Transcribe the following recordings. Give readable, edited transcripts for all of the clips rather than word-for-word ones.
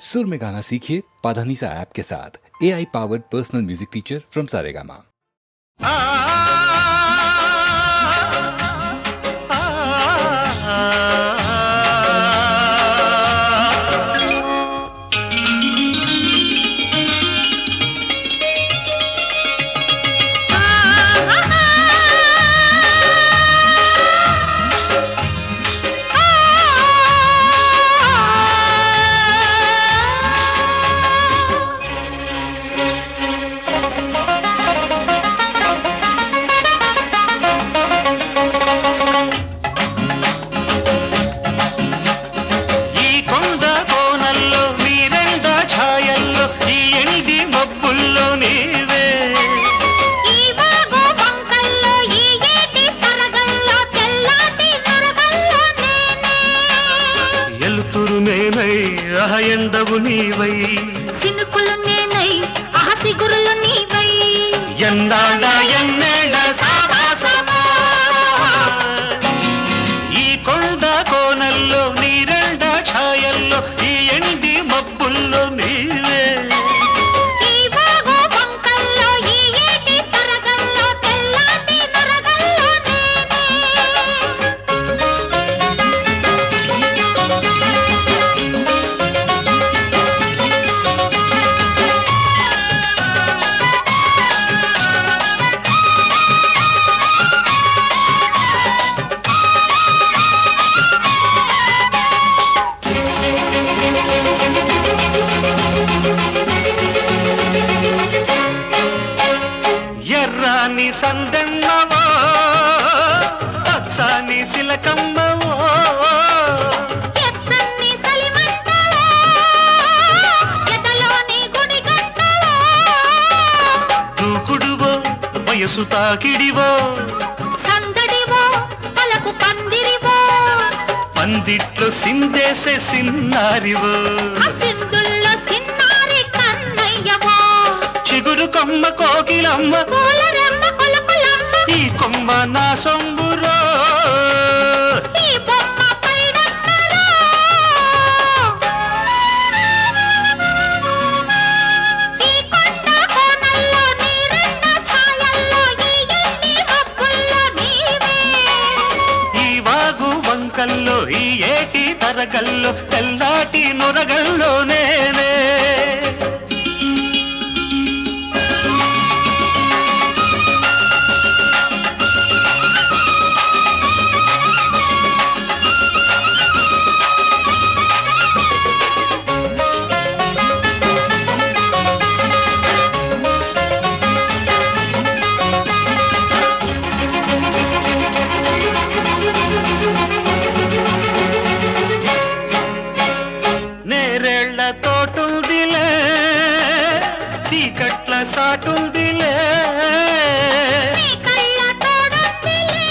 सुर में गाना सीखिए पाधानीसा ऐप के साथ। AI powered personal music teacher from Saregama. ఎండవు నీవై చినుకులు నేనై ఆసిగురులు నీవై ఎన్నాళ్ళ ఎన్నేళ్ళ సావాసమా ఈ కొండ కోనల్లో నీరెండ ఛాయల్లో ఈ ఎండి మబ్బుల్లో నీవే ఈ బాగు పంకల్లో ఈ ఏటి తరగల్లో తెల్లాటి నరగల్లో ఎర్రాని సందెన్నవో అచ్చాని సిలకమ్మవో ఎత్తన్ని సలిమంటలో ఎదలోని గుడిగంటలో దూకుడువో వయసు తాకిడివో సందడివో పలకు పందిరివో పందిట్లో సిందేసే సిన్నారివో సింధుల్లో చిన్నారి కన్నయ్యవో చిగురు కొమ్మ కోకిలమ్మ పూలరెమ్మ కొలకులమ్మ ఈ కొమ్మ నా సొంబురో ఈ బొమ్మ పైడమ్మలో ఈ కొండ కోనల్లో నీరెండ ఛాయల్లో ఈ ఎండి మబ్బుల్లో నీవే ఈ వాగు వంకల్లో ఈ ఏటి తరగల్లో తెల్లాటి నొరగల్లో నేనే నేరేళ్ల తోటుందిలే చీకట్ల సాటుందిలే నీ కళ్ళ తోడుందిలే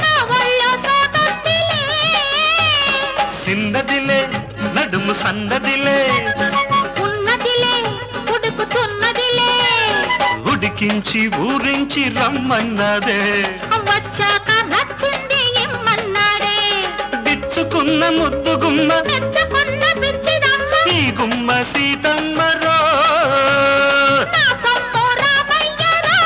నా ఒళ్ళో తోడుందిలే చిన్నదిలే నడుము సన్నదిలే ఉన్నదిలే ఉడుకుతున్నదిలే ఉడికించి ఊరించి రమ్మన్నదే వచ్చాక నచ్చింది ఇమ్మన్నాడే బిచ్చుకున్న ముద్దు గుమ్మ మెచ్చుకున్న పిచ్చిదమ్మ ఈ గుమ్మ సీతమ్మరో నా సొమ్ము రామయ్యరా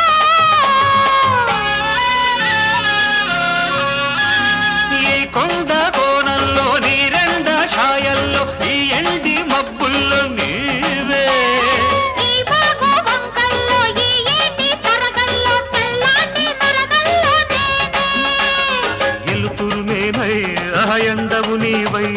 ఈ కొండ కోణంలో నీరెండ ఛాయల్లో ఈ ఎండి మబ్బుల్లో నీవే ఈ బాగు వంకల్లో ఈ ఏటి తరగల్లో తెల్లాటి నరగల్లో నేనే ఎలుతురు నేనై ఎండవు నీవై